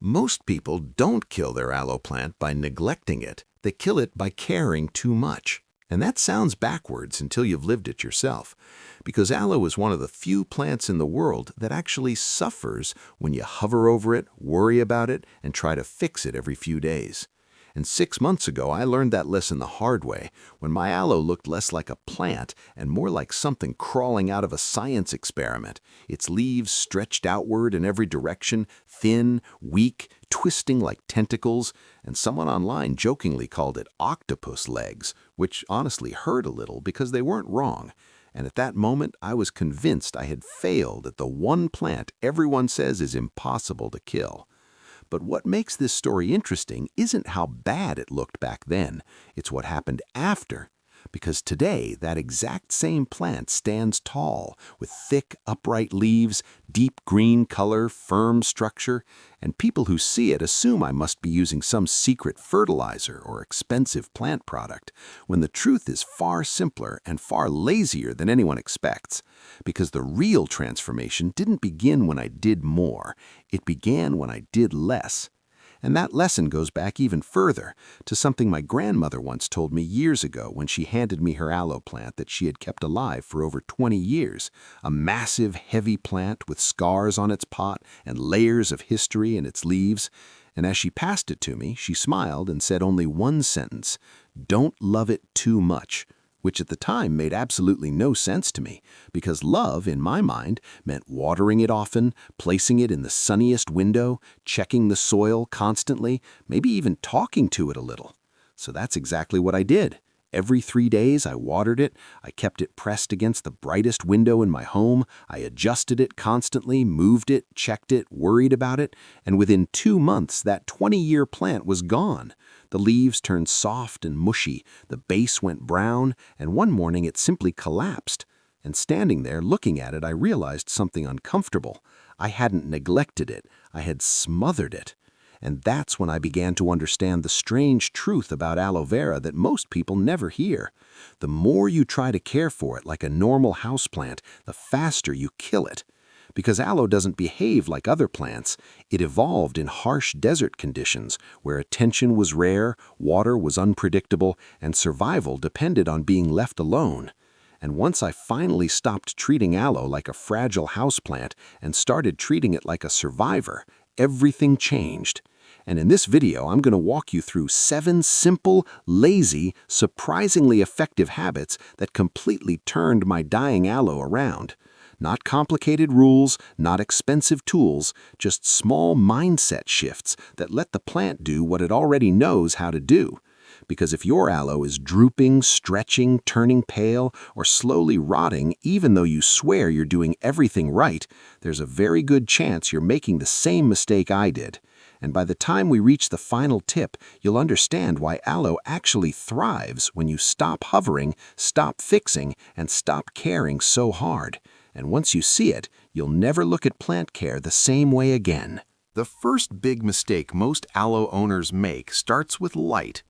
Most people don't kill their aloe plant by neglecting it. They kill it by caring too much. And that sounds backwards until you've lived it yourself, because aloe is one of the few plants in the world that actually suffers when you hover over it, worry about it, and try to fix it every few days. And 6 months ago, I learned that lesson the hard way, when my aloe looked less like a plant and more like something crawling out of a science experiment, its leaves stretched outward in every direction, thin, weak, twisting like tentacles, and someone online jokingly called it octopus legs, which honestly hurt a little because they weren't wrong. And at that moment, I was convinced I had failed at the one plant everyone says is impossible to kill. But what makes this story interesting isn't how bad it looked back then, it's what happened after. Because today, that exact same plant stands tall, with thick, upright leaves, deep green color, firm structure, and people who see it assume I must be using some secret fertilizer or expensive plant product, when the truth is far simpler and far lazier than anyone expects. Because the real transformation didn't begin when I did more, it began when I did less. And that lesson goes back even further, to something my grandmother once told me years ago when she handed me her aloe plant that she had kept alive for over 20 years, a massive, heavy plant with scars on its pot and layers of history in its leaves. And as she passed it to me, she smiled and said only one sentence: "Don't love it too much," which at the time made absolutely no sense to me, because love, in my mind, meant watering it often, placing it in the sunniest window, checking the soil constantly, maybe even talking to it a little. So that's exactly what I did. Every 3 days I watered it, I kept it pressed against the brightest window in my home, I adjusted it constantly, moved it, checked it, worried about it, and within 2 months that 20-year plant was gone. The leaves turned soft and mushy, the base went brown, and one morning it simply collapsed. And standing there looking at it, I realized something uncomfortable. I hadn't neglected it, I had smothered it. And that's when I began to understand the strange truth about aloe vera that most people never hear. The more you try to care for it like a normal houseplant, the faster you kill it. Because aloe doesn't behave like other plants, it evolved in harsh desert conditions where attention was rare, water was unpredictable, and survival depended on being left alone. And once I finally stopped treating aloe like a fragile houseplant and started treating it like a survivor, everything changed. And in this video, I'm going to walk you through 7 simple, lazy, surprisingly effective habits that completely turned my dying aloe around. Not complicated rules, not expensive tools, just small mindset shifts that let the plant do what it already knows how to do. Because if your aloe is drooping, stretching, turning pale, or slowly rotting, even though you swear you're doing everything right, there's a very good chance you're making the same mistake I did. And by the time we reach the final tip, you'll understand why aloe actually thrives when you stop hovering, stop fixing, and stop caring so hard. And once you see it, you'll never look at plant care the same way again. The first big mistake most aloe owners make starts with light.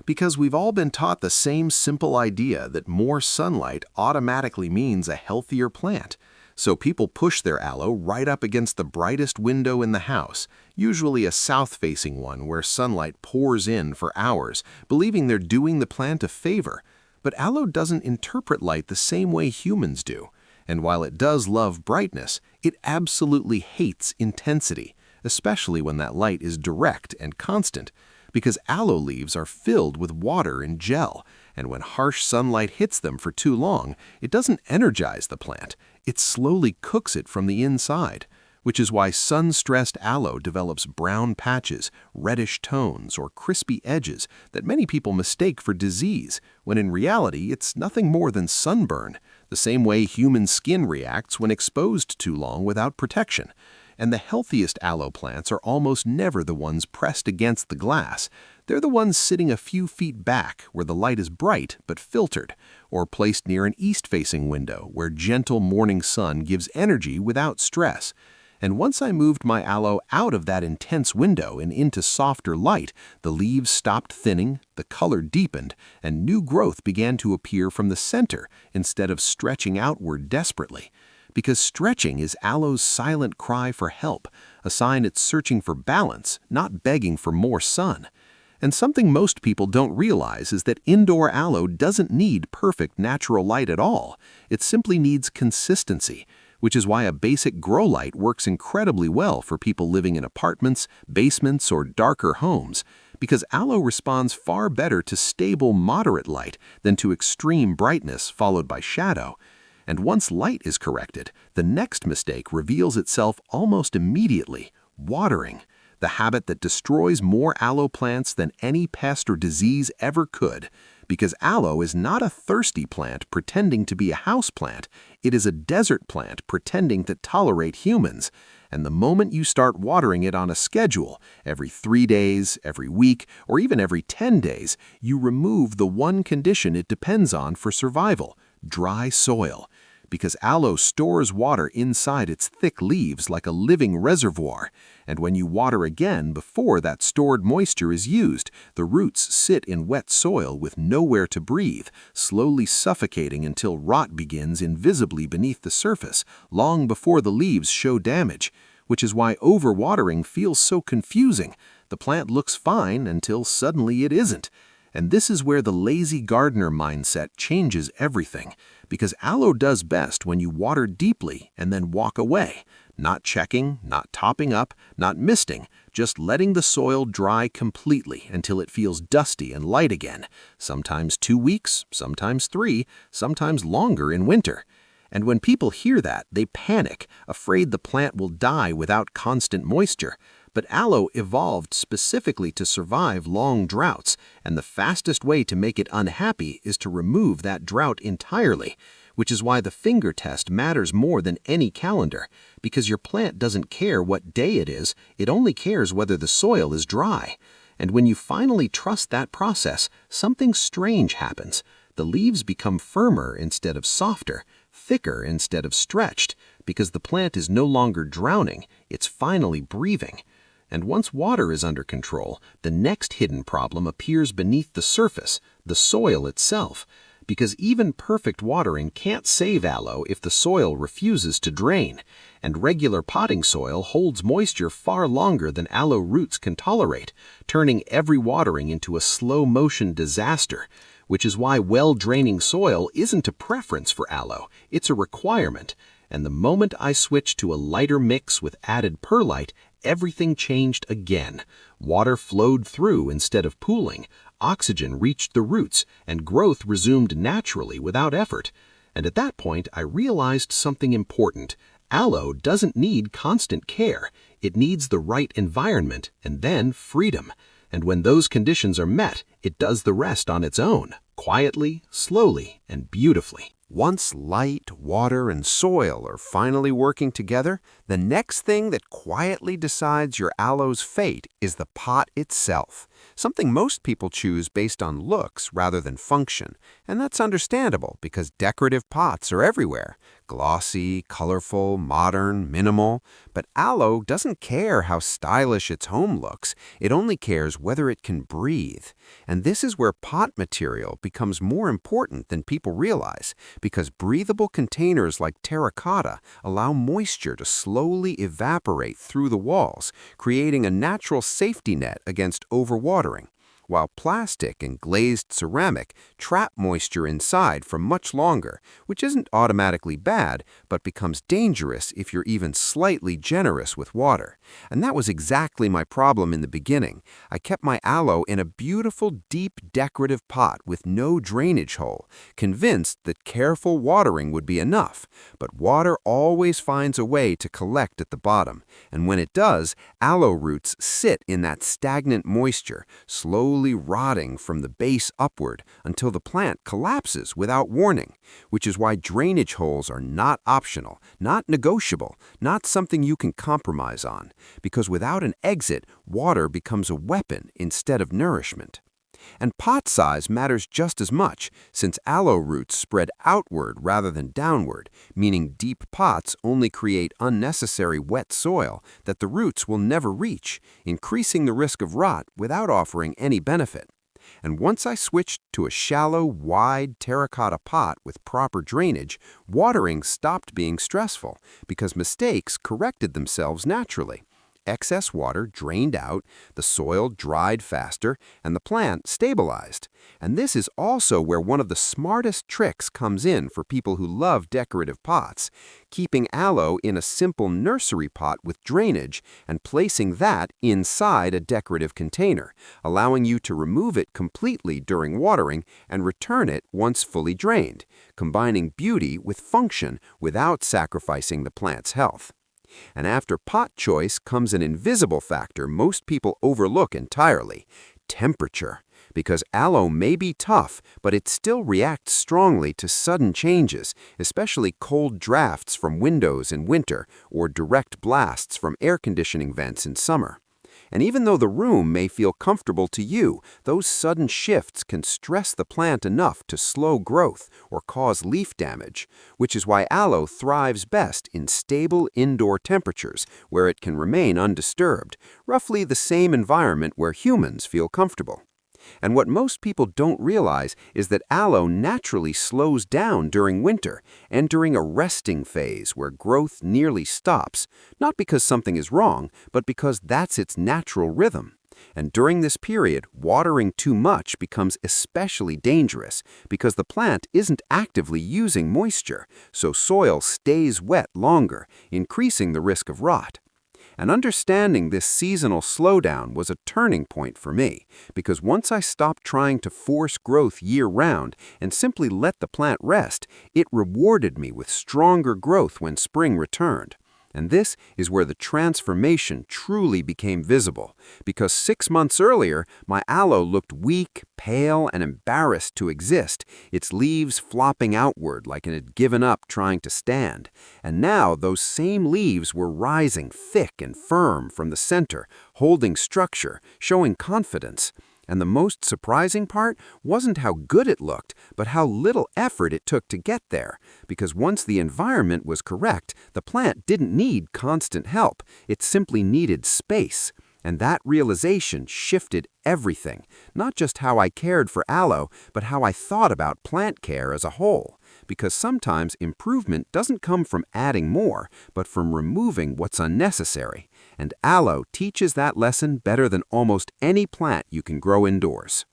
Because we've all been taught the same simple idea that more sunlight automatically means a healthier plant. So people push their aloe right up against the brightest window in the house, usually a south-facing one where sunlight pours in for hours, believing they're doing the plant a favor. But aloe doesn't interpret light the same way humans do. And while it does love brightness, it absolutely hates intensity, especially when that light is direct and constant. Because aloe leaves are filled with water and gel, and when harsh sunlight hits them for too long, it doesn't energize the plant, it slowly cooks it from the inside, which is why sun-stressed aloe develops brown patches, reddish tones, or crispy edges that many people mistake for disease, when in reality it's nothing more than sunburn, the same way human skin reacts when exposed too long without protection. And the healthiest aloe plants are almost never the ones pressed against the glass. They're the ones sitting a few feet back where the light is bright but filtered, or placed near an east-facing window where gentle morning sun gives energy without stress. And once I moved my aloe out of that intense window and into softer light, the leaves stopped thinning, the color deepened, and new growth began to appear from the center instead of stretching outward desperately. Because stretching is aloe's silent cry for help, a sign it's searching for balance, not begging for more sun. And something most people don't realize is that indoor aloe doesn't need perfect natural light at all. It simply needs consistency, which is why a basic grow light works incredibly well for people living in apartments, basements, or darker homes, because aloe responds far better to stable, moderate light than to extreme brightness followed by shadow. And once light is corrected, the next mistake reveals itself almost immediately: watering, the habit that destroys more aloe plants than any pest or disease ever could. Because aloe is not a thirsty plant pretending to be a house plant, it is a desert plant pretending to tolerate humans. And the moment you start watering it on a schedule, every 3 days, every week, or even every 10 days, you remove the one condition it depends on for survival: dry soil. Because aloe stores water inside its thick leaves like a living reservoir, and when you water again before that stored moisture is used, the roots sit in wet soil with nowhere to breathe, slowly suffocating until rot begins invisibly beneath the surface, long before the leaves show damage, which is why overwatering feels so confusing. The plant looks fine until suddenly it isn't. And this is where the lazy gardener mindset changes everything, because aloe does best when you water deeply and then walk away, not checking, not topping up, not misting, just letting the soil dry completely until it feels dusty and light again, sometimes 2 weeks, sometimes 3, sometimes longer in winter. And when people hear that, they panic, afraid the plant will die without constant moisture. But aloe evolved specifically to survive long droughts, and the fastest way to make it unhappy is to remove that drought entirely, which is why the finger test matters more than any calendar, because your plant doesn't care what day it is, it only cares whether the soil is dry. And when you finally trust that process, something strange happens. The leaves become firmer instead of softer, thicker instead of stretched, because the plant is no longer drowning, it's finally breathing. And once water is under control, the next hidden problem appears beneath the surface, the soil itself. Because even perfect watering can't save aloe if the soil refuses to drain, and regular potting soil holds moisture far longer than aloe roots can tolerate, turning every watering into a slow-motion disaster, which is why well-draining soil isn't a preference for aloe, it's a requirement. And the moment I switched to a lighter mix with added perlite, everything changed again. Water flowed through instead of pooling, oxygen reached the roots, and growth resumed naturally without effort. And at that point, I realized something important. Aloe doesn't need constant care. It needs the right environment and then freedom. And when those conditions are met, it does the rest on its own, quietly, slowly, and beautifully. Once light, water, and soil are finally working together, the next thing that quietly decides your aloe's fate is the pot itself, something most people choose based on looks rather than function. And that's understandable because decorative pots are everywhere: glossy, colorful, modern, minimal. But aloe doesn't care how stylish its home looks, it only cares whether it can breathe. And this is where pot material becomes more important than people realize, because breathable containers like terracotta allow moisture to slowly evaporate through the walls, creating a natural safety net against overwatering, while plastic and glazed ceramic trap moisture inside for much longer, which isn't automatically bad, but becomes dangerous if you're even slightly generous with water. And that was exactly my problem in the beginning. I kept my aloe in a beautiful, deep, decorative pot with no drainage hole, convinced that careful watering would be enough. But water always finds a way to collect at the bottom, and when it does, aloe roots sit in that stagnant moisture, slowly rotting from the base upward until the plant collapses without warning, which is why drainage holes are not optional, not negotiable, not something you can compromise on, because without an exit, water becomes a weapon instead of nourishment. And pot size matters just as much, since aloe roots spread outward rather than downward, meaning deep pots only create unnecessary wet soil that the roots will never reach, increasing the risk of rot without offering any benefit. And once I switched to a shallow, wide terracotta pot with proper drainage, watering stopped being stressful because mistakes corrected themselves naturally. excess water drained out, the soil dried faster, and the plant stabilized. And this is also where one of the smartest tricks comes in for people who love decorative pots, keeping aloe in a simple nursery pot with drainage and placing that inside a decorative container, allowing you to remove it completely during watering and return it once fully drained, combining beauty with function without sacrificing the plant's health. And after pot choice comes an invisible factor most people overlook entirely: temperature. Because aloe may be tough, but it still reacts strongly to sudden changes, especially cold drafts from windows in winter or direct blasts from air conditioning vents in summer. And even though the room may feel comfortable to you, those sudden shifts can stress the plant enough to slow growth or cause leaf damage, which is why aloe thrives best in stable indoor temperatures where it can remain undisturbed, roughly the same environment where humans feel comfortable. And what most people don't realize is that aloe naturally slows down during winter, entering a resting phase where growth nearly stops, not because something is wrong, but because that's its natural rhythm. And during this period, watering too much becomes especially dangerous because the plant isn't actively using moisture, so soil stays wet longer, increasing the risk of rot. And understanding this seasonal slowdown was a turning point for me, because once I stopped trying to force growth year-round and simply let the plant rest, it rewarded me with stronger growth when spring returned. And this is where the transformation truly became visible, because 6 months earlier, my aloe looked weak, pale, and embarrassed to exist, its leaves flopping outward like it had given up trying to stand. And now those same leaves were rising thick and firm from the center, holding structure, showing confidence. And the most surprising part wasn't how good it looked, but how little effort it took to get there. Because once the environment was correct, the plant didn't need constant help. It simply needed space. And that realization shifted everything, not just how I cared for aloe, but how I thought about plant care as a whole. Because sometimes improvement doesn't come from adding more, but from removing what's unnecessary. And aloe teaches that lesson better than almost any plant you can grow indoors.